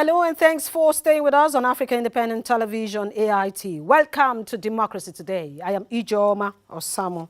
Hello and thanks for staying with us on Africa Independent Television, AIT. Welcome to Democracy Today. I am Ijoma Osamor.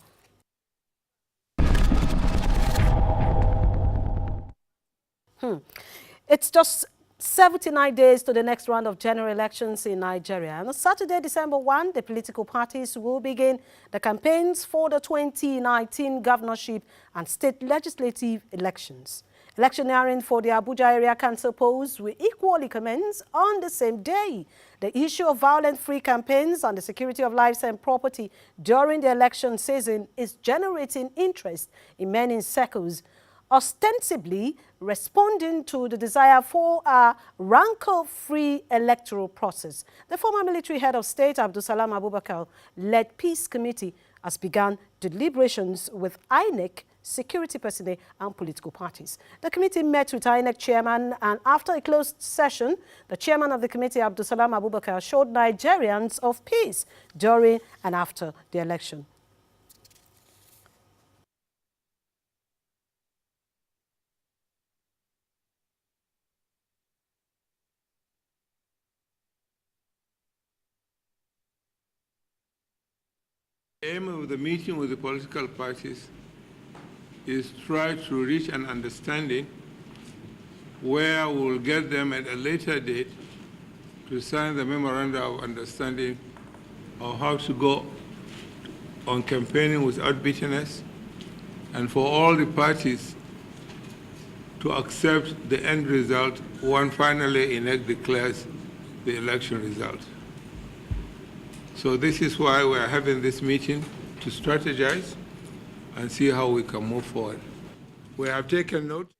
It's just 79 days to the next round of general elections in Nigeria. And on Saturday, December 1, the political parties will begin the campaigns for the 2019 governorship and state legislative elections. Electioneering for the Abuja Area Council polls will equally commence on the same day. The issue of violent-free campaigns and the security of lives and property during the election season is generating interest in many circles, ostensibly responding to the desire for a rancor-free electoral process. The former military head of state, Abdulsalam Abubakar, led Peace Committee has begun deliberations with INEC, security personnel and political parties. The committee met with INEC chairman, and after a closed session, the chairman of the committee, Abdulsalam Abubakar, assured Nigerians of peace during and after the election. The aim of the meeting with the political parties is to try to reach an understanding where we will get them at a later date to sign the memorandum of understanding of how to go on campaigning without bitterness, and for all the parties to accept the end result when finally INEC declares the election result. So this is why we are having this meeting, to strategize and see how we can move forward. We have taken note.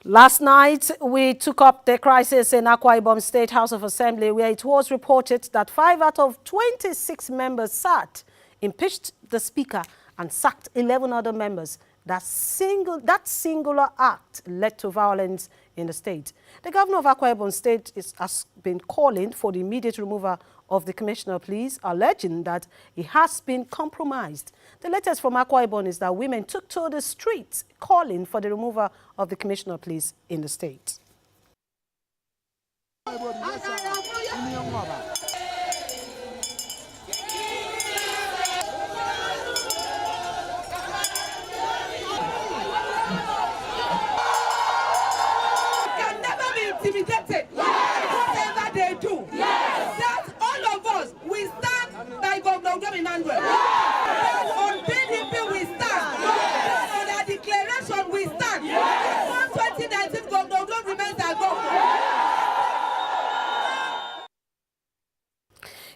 Last night, we took up the crisis in Akwa Ibom State House of Assembly, where it was reported that 5 out of 26 members sat, impeached the speaker, and sacked 11 other members. That singular act led to violence in the state. The governor of Akwa Ibom State has been calling for the immediate removal of the commissioner of police, alleging that he has been compromised. The latest from Akwa Ibom is that women took to the streets calling for the removal of the commissioner of police in the state. Intimidated. Whatever they do. That all of us, we stand by Governor Emmanuel. On PDP we stand. On our declaration we stand. On 2019 Governor remains our governor.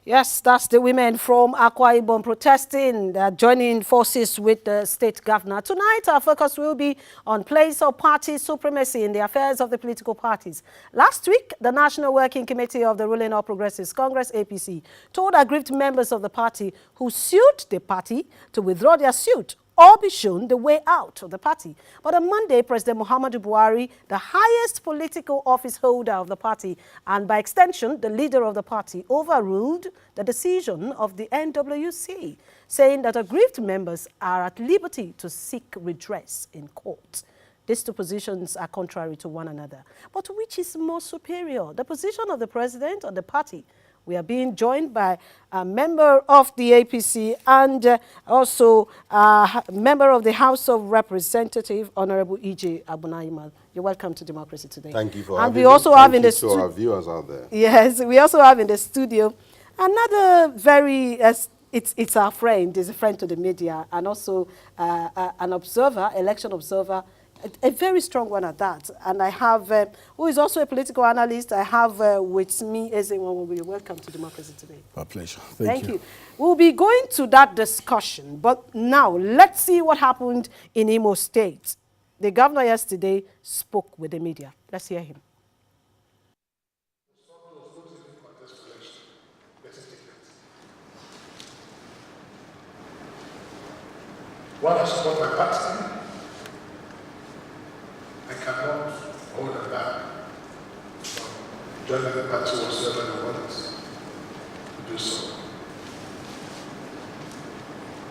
Yes, that's the women from Akwa Ibom protesting, joining forces with the state governor. Tonight, our focus will be on place of party supremacy in the affairs of the political parties. Last week, the National Working Committee of the ruling All Progressives Congress, APC, told aggrieved members of the party who sued the party to withdraw their suit or be shown the way out of the party. But on Monday, President Muhammadu Buhari, the highest political office holder of the party, and by extension, the leader of the party, overruled the decision of the NWC, saying that aggrieved members are at liberty to seek redress in court. These two positions are contrary to one another. But which is more superior, the position of the president or the party? We are being joined by a member of the APC and also a member of the House of Representatives, Honorable E.J. Abunaimal. You're welcome to Democracy Today. Thank you for having me. We also have in the to our viewers out there. Yes, we also have in the studio another very, it's our friend, is a friend to the media, and also an observer, election observer, a very strong one at that. And I have, who is also a political analyst, I have with me Ezenwa. Welcome to Democracy Today. My pleasure. Thank you. We'll be going to that discussion, but now let's see what happened in Imo State. The governor yesterday spoke with the media. Let's hear him. While I support my party, I cannot hold them back from joining the party whatsoever they want to do so.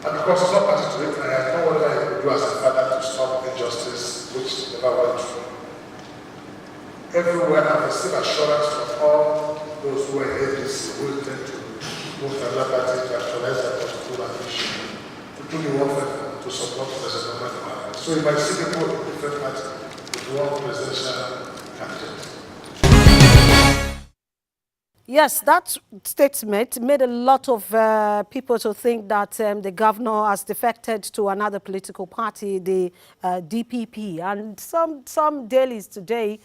And because it's not party to it, I have no whatever I could do as a father to stop injustice which never went through everywhere I've received assurance from all those who are APC who intend to move to another party to actualize their political ambition to do the work to support President Muhammad. So you might see people in different parties with one presidential candidate. Yes, that statement made a lot of people to think that the governor has defected to another political party, the DPP. And some dailies today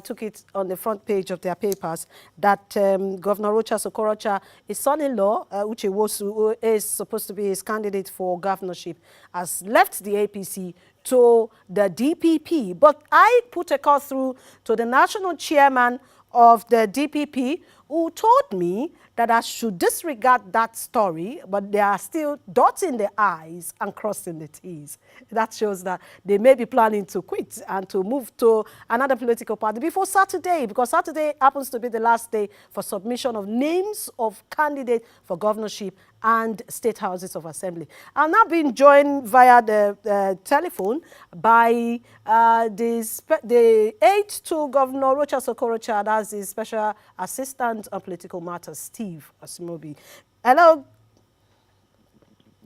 took it on the front page of their papers that Governor Rochas Okorocha, his son-in-law, Uche Wosu, who is supposed to be his candidate for governorship, has left the APC to the DPP. But I put a call through to the national chairman of the DPP, who told me that I should disregard that story, but they are still dotting the I's and crossing the T's. That shows that they may be planning to quit and to move to another political party before Saturday, because Saturday happens to be the last day for submission of names of candidates for governorship and state houses of assembly. I'm now being joined via the telephone by the aide to Governor Rochas Okorocha, that's the special assistant on political matters, Steve Asimobi. Hello.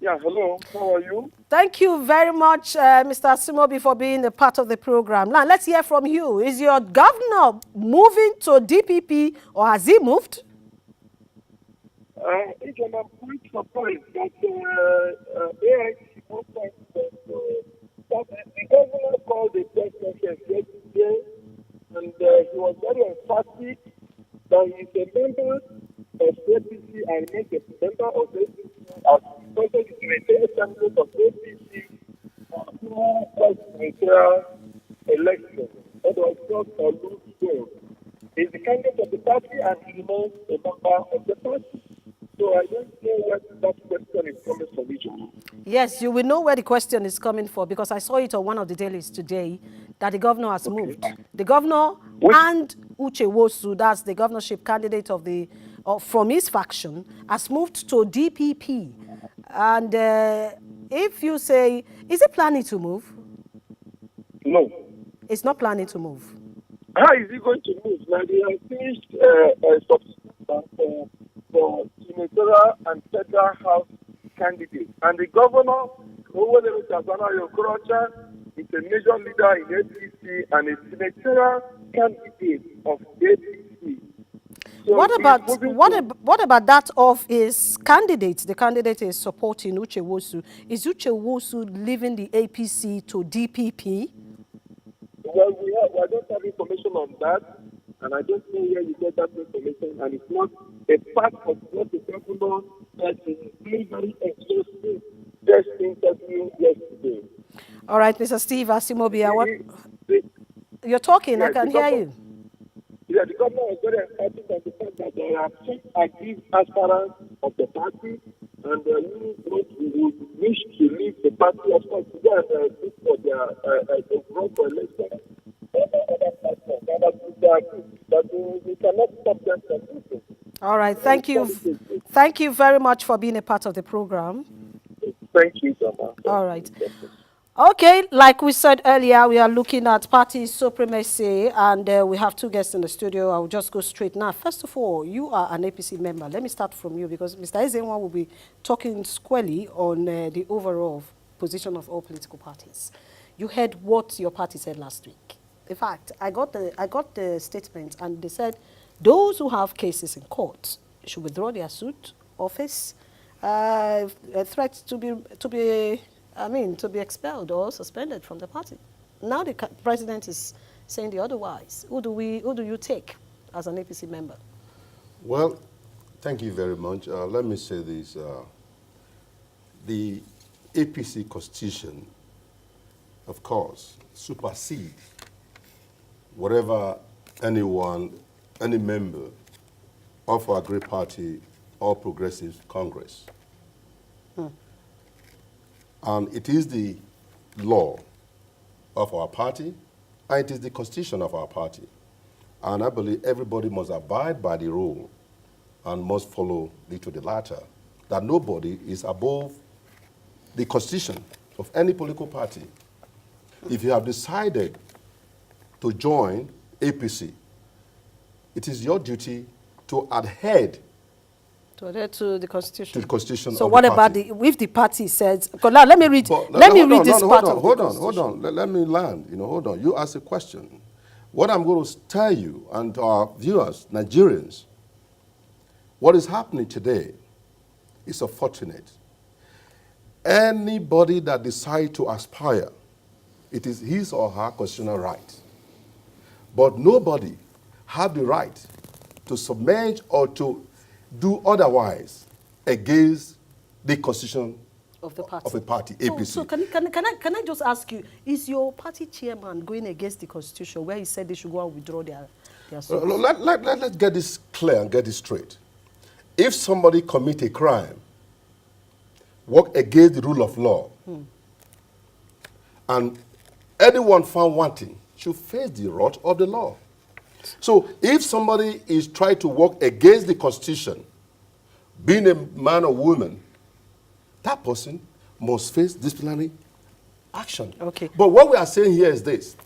Yeah, hello. How are you? Thank you very much, Mr. Asimobi, for being a part of the program. Now, let's hear from you. Is your governor moving to DPP, or has he moved? I'm quite surprised that AIC the governor called the press conference yesterday, and he was very emphatic that he is a member of APC and remains a member of APC as president of the candidate of APC through presidential election. That was not a loose goal. He is the candidate of the party and he remains a member of the party. So I don't know where that question is coming from. Yes, you will know where the question is coming from, because I saw it on one of the dailies today that the governor has moved. The governor and Uche Wosu, that's the governorship candidate of the from his faction, has moved to DPP. And if you say, is he planning to move? No. It's not planning to move. How is he going to move? Now, they have finished a substitution for senatorial and federal house candidates. And the governor, Okorocha, is a major leader in APC and a senatorial candidate of APC. So what about that of his candidate? The candidate is supporting Uche Wosu. Is Uche Wosu leaving the APC to DPP? Well, I don't have information on that, and I don't know where you get that information, and it's not a part of what the governor has been very, very exhaustive just interview yesterday. All right, Mr. Steve Asimobi, you're talking, I can hear you. Yeah, the governor was very emphatic on the fact that there are two active aspirants of the party, and who would wish to leave the party, of course, to go and look for their run for election. But we cannot stop them from moving. All right, thank you. Thank you very much for being a part of the program. Thank you so much. All right. Okay, like we said earlier, we are looking at party supremacy, and we have two guests in the studio. I'll just go straight now. First of all, you are an APC member. Let me start from you, because Mr. Ezenwa will be talking squarely on the overall position of all political parties. You heard what your party said last week. In fact, I got the statement, and they said those who have cases in court should withdraw their suit, office, threats to be expelled or suspended from the party. Now the president is saying the otherwise. Who do you take as an APC member? Well, thank you very much. Let me say this. The APC constitution, of course, supersedes whatever any member of our great party or Progressive Congress. And it is the law of our party, and it is the constitution of our party. And I believe everybody must abide by the rule and must follow to the latter, that nobody is above the constitution of any political party. If you have decided to join APC, it is your duty to adhere To adhere to the constitution. to the constitution So of what the about party. if the party says? Because now let me read. But Let me hold read on, this no, part hold on, of hold the on, hold constitution. on. Let me land. Hold on. You asked a question. What I'm going to tell you and to our viewers, Nigerians, what is happening today is unfortunate. Anybody that decides to aspire, it is his or her constitutional right. But nobody have the right to submerge or to do otherwise against the constitution Of the party. of a party, APC. So can I just ask you, is your party chairman going against the constitution where he said they should go and withdraw their suits? Let's get this clear and get this straight. If somebody commit a crime, work against the rule of law, and anyone found wanting should face the wrath of the law. So if somebody is trying to work against the constitution, being a man or woman, that person must face disciplinary action. Okay. But what we are saying here is this.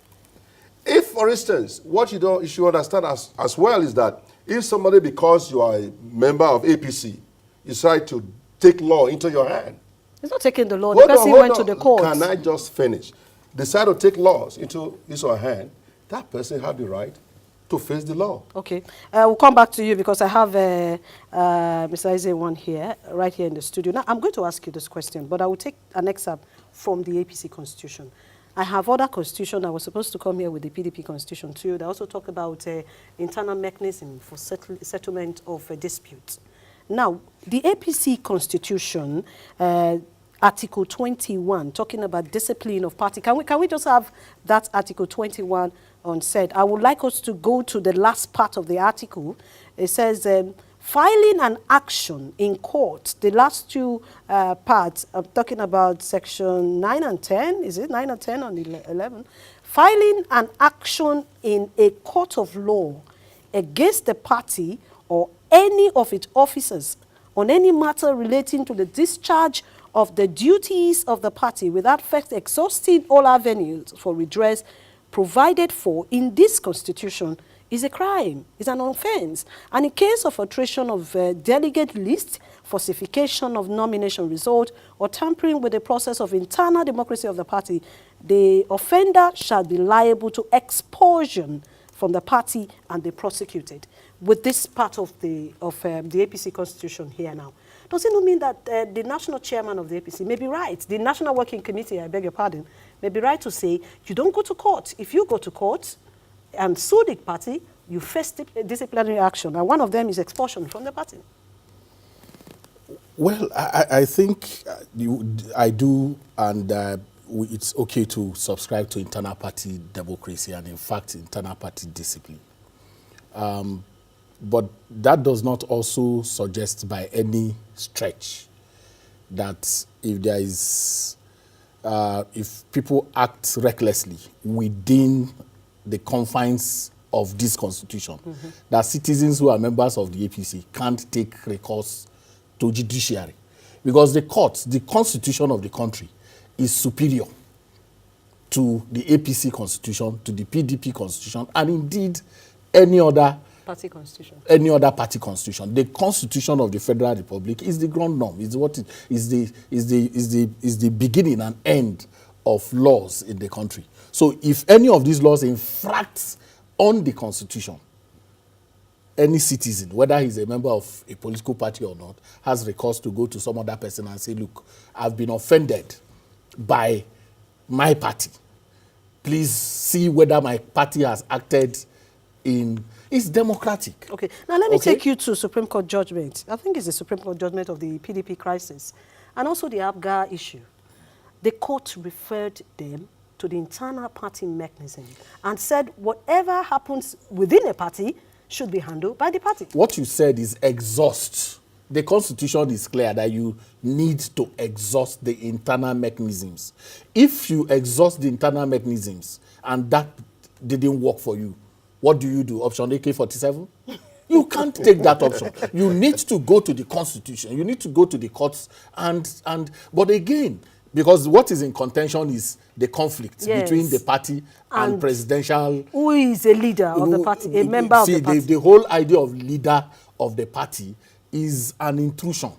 If, for instance, what you should understand as well is that if somebody, because you are a member of APC, decide to take law into your hand. He's not taking the law. The person went to the court. Can I just finish? Decide to take laws into his or her hand, that person has the right to face the law. Okay. We'll come back to you because I have Mr. Isaac one here, right here in the studio. Now, I'm going to ask you this question, but I will take an excerpt from the APC constitution. I have other constitution that was supposed to come here with the PDP constitution too. They also talk about internal mechanism for settlement of disputes. Now, the APC constitution, Article 21, talking about discipline of party. Can we just have that Article 21 on said? I would like us to go to the last part of the article. It says, filing an action in court. The last two parts, I'm talking about section 9 and 10. Is it 9 and 10 on 11? Filing an action in a court of law against the party or any of its officers on any matter relating to the discharge of the duties of the party without first exhausting all avenues for redress provided for in this constitution is a crime, is an offense. And in case of alteration of delegate list, falsification of nomination result, or tampering with the process of internal democracy of the party, the offender shall be liable to expulsion from the party and be prosecuted. With this part of the APC constitution here now, does it not mean that the national chairman of the APC may be right? The National Working Committee, I beg your pardon, may be right to say, you don't go to court. If you go to court and sue the party, you face disciplinary action. And one of them is expulsion from the party. Well, I think I do, and it's okay to subscribe to internal party democracy and, in fact, internal party discipline. But that does not also suggest by any stretch that if there is, if people act recklessly within the confines of this constitution, that citizens who are members of the APC can't take recourse to judiciary. Because the courts, the constitution of the country is superior to the APC constitution, to the PDP constitution, and indeed any other party constitution. Any other party constitution. The Constitution of the Federal Republic is the ground norm. Is what is the beginning and end of laws in the country. So if any of these laws infract on the Constitution, any citizen, whether he's a member of a political party or not, has recourse to go to some other person and say, look, I've been offended by my party. Please see whether my party has acted in... It's democratic. Okay. Now let me take you to Supreme Court judgment. I think it's the Supreme Court judgment of the PDP crisis and also the APGA issue. The court referred them to the internal party mechanism and said whatever happens within a party should be handled by the party. What you said is exhaust. The Constitution is clear that you need to exhaust the internal mechanisms. If you exhaust the internal mechanisms and that didn't work for you, what do? Option AK-47? You can't take that option. You need to go to the Constitution. You need to go to the courts but again, Because what is in contention is the conflict Yes. between the party and presidential. Who is a leader of the party, a member of the party? The whole idea of leader of the party is an intrusion.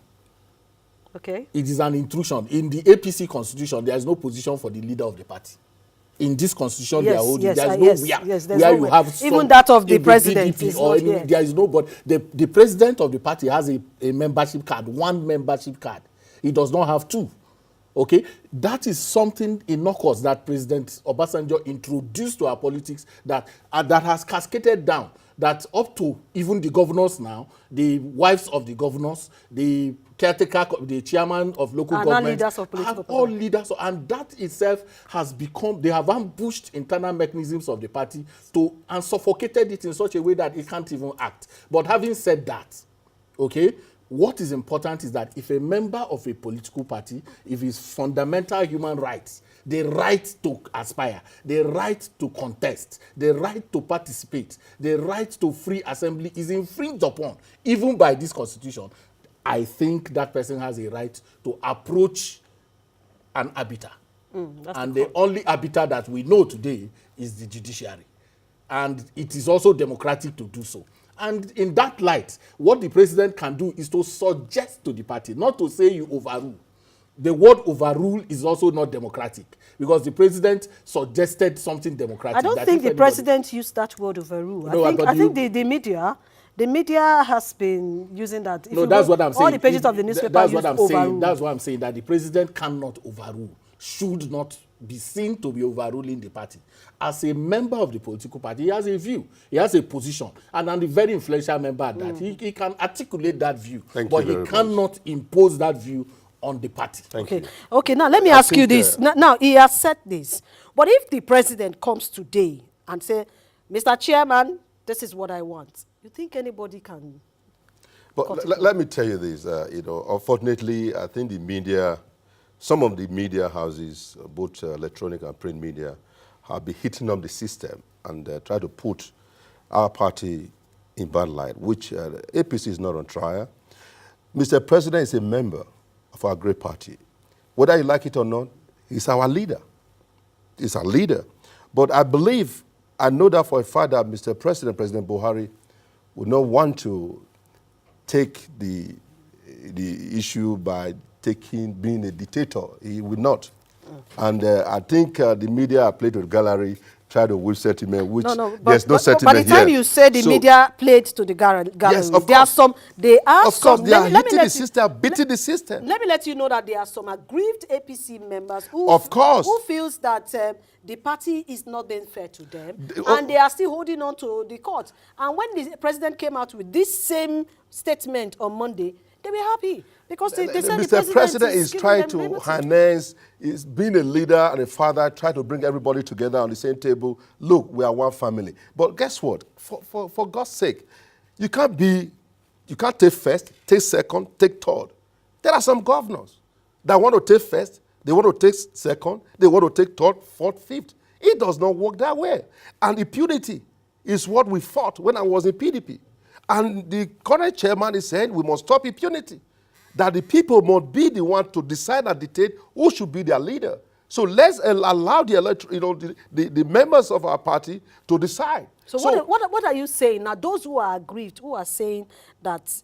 Okay. It is an intrusion. In the APC constitution, there is no position for the leader of the party. In this constitution, they are holding. Yes, There is yes, nowhere there's where you nowhere. have Even some that of the in president PDP is or not any, here. there is no. But the president of the party has a membership card, one membership card. He does not have two. Okay, that is something innocuous that President Obasanjo introduced to our politics that has cascaded down. That up to even the governors now, the wives of the governors, the caretaker, the chairman of local government, leaders of political all party. leaders, and that itself has become. They have ambushed internal mechanisms of the party and suffocated it in such a way that it can't even act. But having said that, okay, what is important is that if a member of a political party, if his fundamental human rights, the right to aspire, the right to contest, the right to participate, the right to free assembly is infringed upon, even by this constitution, I think that person has a right to approach an arbiter. And the only arbiter that we know today is the judiciary. And it is also democratic to do so. And in that light, what the president can do is to suggest to the party, not to say you overrule. The word overrule is also not democratic because the president suggested something democratic. I don't think the president used that word overrule. No, I think the media has been using that. If No, you that's go, what I'm saying. All the pages of the newspaper That's use what I'm overrule. saying. That's what I'm saying, that the president cannot overrule, should not be seen to be overruling the party. As a member of the political party, he has a view, he has a position, and I'm a very influential member at that. He can articulate that view, but he cannot impose that view on the party. Okay, now let me ask you this. Now, he has said this. But if the president comes today and say, Mr. Chairman, this is what I want, you think anybody can? But let me tell you this, unfortunately, I think the media, some of the media houses, both electronic and print media, have been hitting up the system and try to put our party in bad light, which APC is not on trial. Mr. President is a member of our great party. Whether you like it or not, he's our leader. He's our leader. But I know that for a fact that Mr. President, President Buhari, would not want to take the issue by being a dictator. He would not. And I think the media are played with gallery, try to whip settlement, which there's no settlement here. By the time you say the media played to the gallery, yes, of there course. They are of some. Course, they are hitting the system, beating the system. Let me let you know that there are some aggrieved APC members who, who feels that the party is not being fair to them, and they are still holding on to the court. And when the president came out with this same statement on Monday, they were happy because they said Mr. President is trying to harness, is being a leader and a father, try to bring everybody together on the same table. Look, we are one family. But guess what? For God's sake, you can't take first, take second, take third. There are some governors that want to take first, they want to take second, they want to take third, fourth, fifth. It does not work that way. And impunity is what we fought when I was in PDP. And the current chairman is saying we must stop impunity, that the people must be the one to decide and dictate who should be their leader. So let's allow the members of our party to decide. So what are you saying? Now, those who are aggrieved, who are saying that,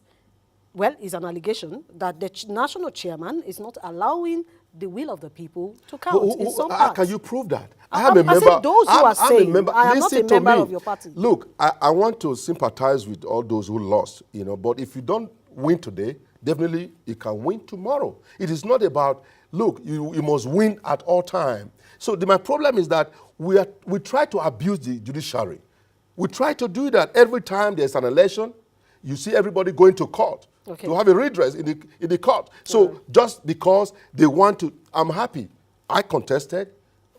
well, it's an allegation that the national chairman is not allowing the will of the people to count in some parts. Can you prove that? I am a member. I said those who are saying, I am not a member of your party. Look, I want to sympathize with all those who lost, but if you don't win today, definitely you can win tomorrow. It is not about, look, you must win at all time. So my problem is that we try to abuse the judiciary. We try to do that every time there's an election. You see everybody going to court to have a redress in the court. So just because they want to, I'm happy. I contested.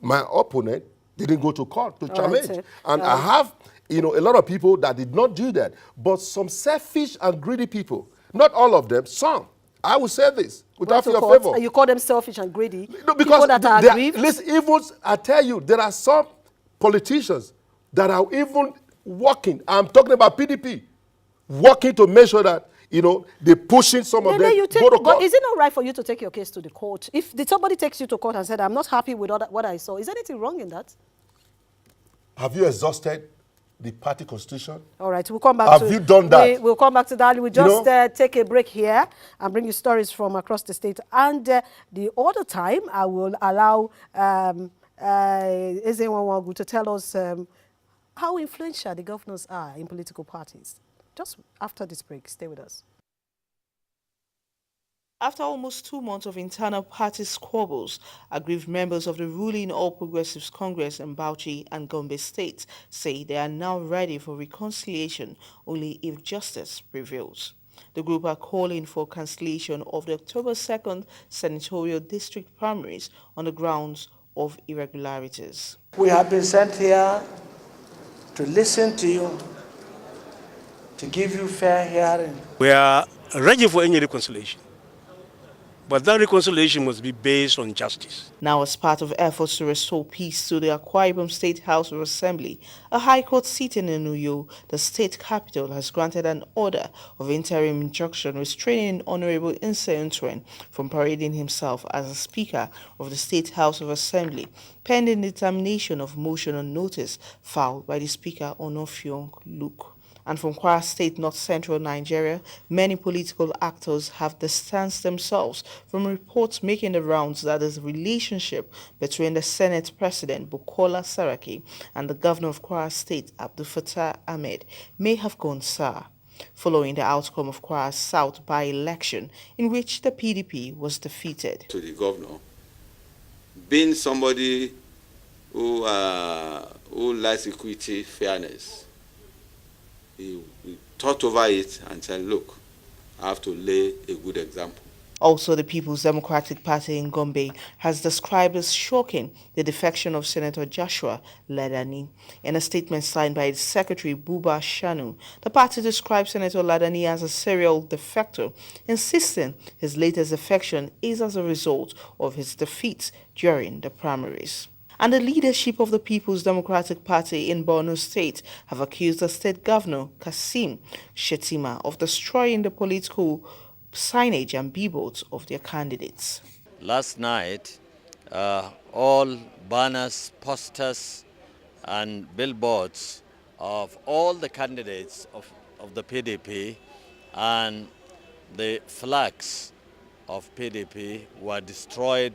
My opponent didn't go to court to challenge. And I have, a lot of people that did not do that. But some selfish and greedy people, not all of them, some. I will say this without your favor. You call them selfish and greedy? No, because people that are aggrieved? Listen, even I tell you, there are some politicians that are even working. I'm talking about PDP, working to make sure that, you know, they're pushing some of them. You take, go to but court. is it not right for you to take your case to the court? If somebody takes you to court and said, I'm not happy with what I saw, is there anything wrong in that? Have you exhausted the party constitution? All right, we'll come back Have you done that? We'll come back to that. We'll just know? take a break here and bring you stories from across the state. And the other time, I will allow Ezenwawagu to tell us how influential the governors are in political parties. Just after this break, stay with us. After almost 2 months of internal party squabbles, aggrieved members of the ruling All Progressives Congress in Bauchi and Gombe states say they are now ready for reconciliation only if justice prevails. The group are calling for cancellation of the October 2nd senatorial district primaries on the grounds of irregularities. We have been sent here to listen to you, to give you fair hearing. We are ready for any reconciliation. But that reconciliation must be based on justice. Now, as part of efforts to restore peace to the Akwa Ibom State House of Assembly, a high court sitting in Uyo, the state capital, has granted an order of interim injunction restraining Honorable Inse Ntwen from parading himself as a Speaker of the State House of Assembly, pending determination of motion on notice filed by the Speaker Onofiong Luke. And from Kwara State, North Central Nigeria, many political actors have distanced themselves from reports making the rounds that the relationship between the Senate President Bukola Saraki and the Governor of Kwara State, Abdul Fattah Ahmed, may have gone sour, following the outcome of Kwara South by-election, in which the PDP was defeated. To the governor, being somebody who likes equity, fairness, he thought over it and said, look, I have to lay a good example. Also, the People's Democratic Party in Gombe has described as shocking the defection of Senator Joshua Ladani. In a statement signed by its Secretary Buba Shanu, the party described Senator Ladani as a serial defector, insisting his latest defection is as a result of his defeat during the primaries. And the leadership of the People's Democratic Party in Borno State have accused the state governor, Kasim Shettima, of destroying the political signage and billboards of their candidates. Last night, all banners, posters, and billboards of all the candidates of the PDP and the flags of PDP were destroyed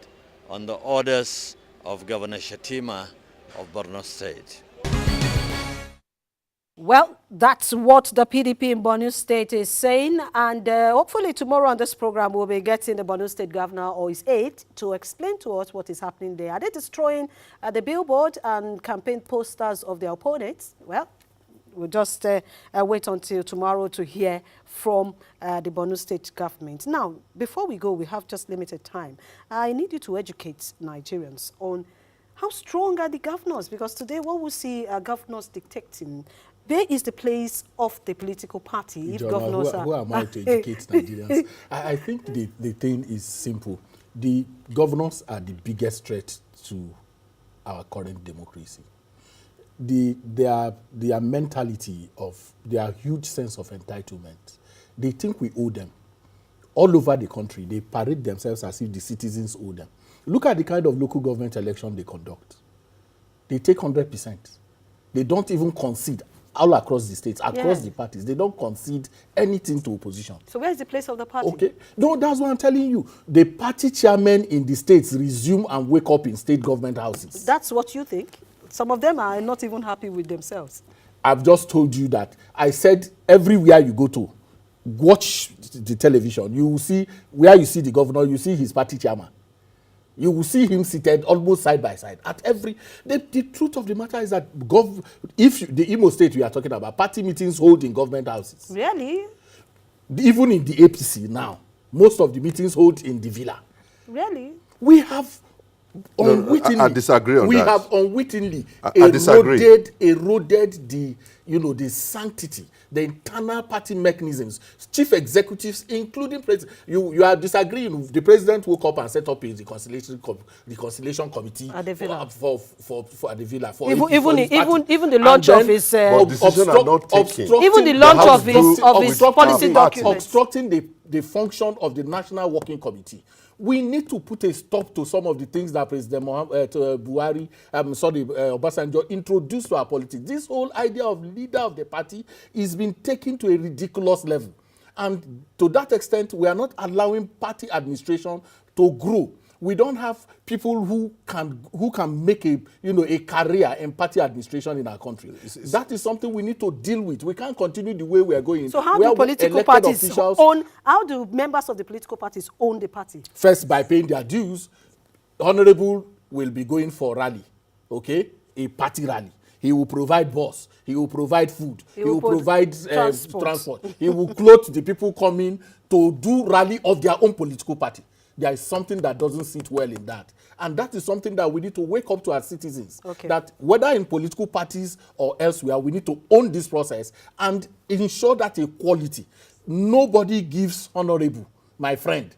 on the orders of Governor Shettima of Borno State. Well, that's what the PDP in Borno State is saying, and hopefully tomorrow on this program we'll be getting the Borno State governor or his aide to explain to us what is happening there. Are they destroying the billboard and campaign posters of their opponents? Well, we'll just wait until tomorrow to hear from the Borno State government. Now, before we go, we have just limited time. I need you to educate Nigerians on how strong are the governors, because today what we see governors dictating. Where is the place of the political party if Jonah, governors who am I to educate Nigerians? I think the thing is simple. The governors are the biggest threat to our current democracy. Their mentality of their huge sense of entitlement, they think we owe them. All over the country, they parade themselves as if the citizens owe them. Look at the kind of local government election they conduct. They take 100%. They don't even concede all across the states, across the parties. They don't concede anything to opposition. So where is the place of the party? Okay. No, that's what I'm telling you. The party chairmen in the states resume and wake up in state government houses. That's what you think? Some of them are not even happy with themselves. I've just told you that. I said everywhere you go to, watch the television. You will see, where you see the governor, you see his party chairman. You will see him seated almost side by side. At every, the truth of the matter is that the Imo State we are talking about, party meetings hold in government houses. Really? Even in the APC now, most of the meetings hold in the villa. Really? We have I disagree on we that. have unwittingly I disagree. eroded the, the sanctity, the internal party mechanisms, chief executives, including president. You are disagreeing. The president woke up and set up a reconciliation committee at the Villa. for the Villa. Even the launch of his decisions are not taken. even the launch of his policy documents, obstructing the function of the National Working Committee. We need to put a stop to some of the things that President Obasanjo introduced to our politics. This whole idea of leader of the party is being taken to a ridiculous level. And to that extent, we are not allowing party administration to grow. We don't have people who can make a career in party administration in our country. That is something we need to deal with. We can't continue the way we are going. So how do political parties own? How do members of the political parties own the party? First, by paying their dues. Honorable will be going for rally, okay, a party rally. He will provide bus. He will provide food. He will provide transport. He will clothe the people coming to do rally of their own political party. There is something that doesn't sit well in that. And that is something that we need to wake up to as citizens. Okay. That whether in political parties or elsewhere, we need to own this process and ensure that equality. Nobody gives honorable, my friend,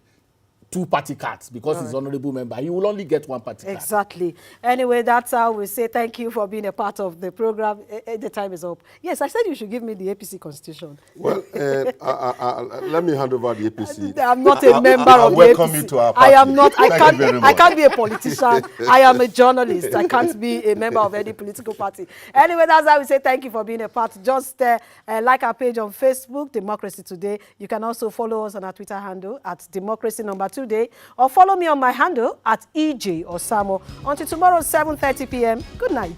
2 party cards because he's honorable member. He will only get 1 party card. Exactly. Anyway, that's how we say thank you for being a part of the program. The time is up. Yes, I said you should give me the APC constitution. Well, let me hand over the APC. I'm not a member of the APC. Welcome you to our party. I am not. I can't be a politician. I am a journalist. I can't be a member of any political party. Anyway, that's how we say thank you for being a part. Just like our page on Facebook, Democracy Today. You can also follow us on our Twitter handle at Democracy2Day, or follow me on my handle at EJ Osamor. Until tomorrow, 7:30 p.m. Good night.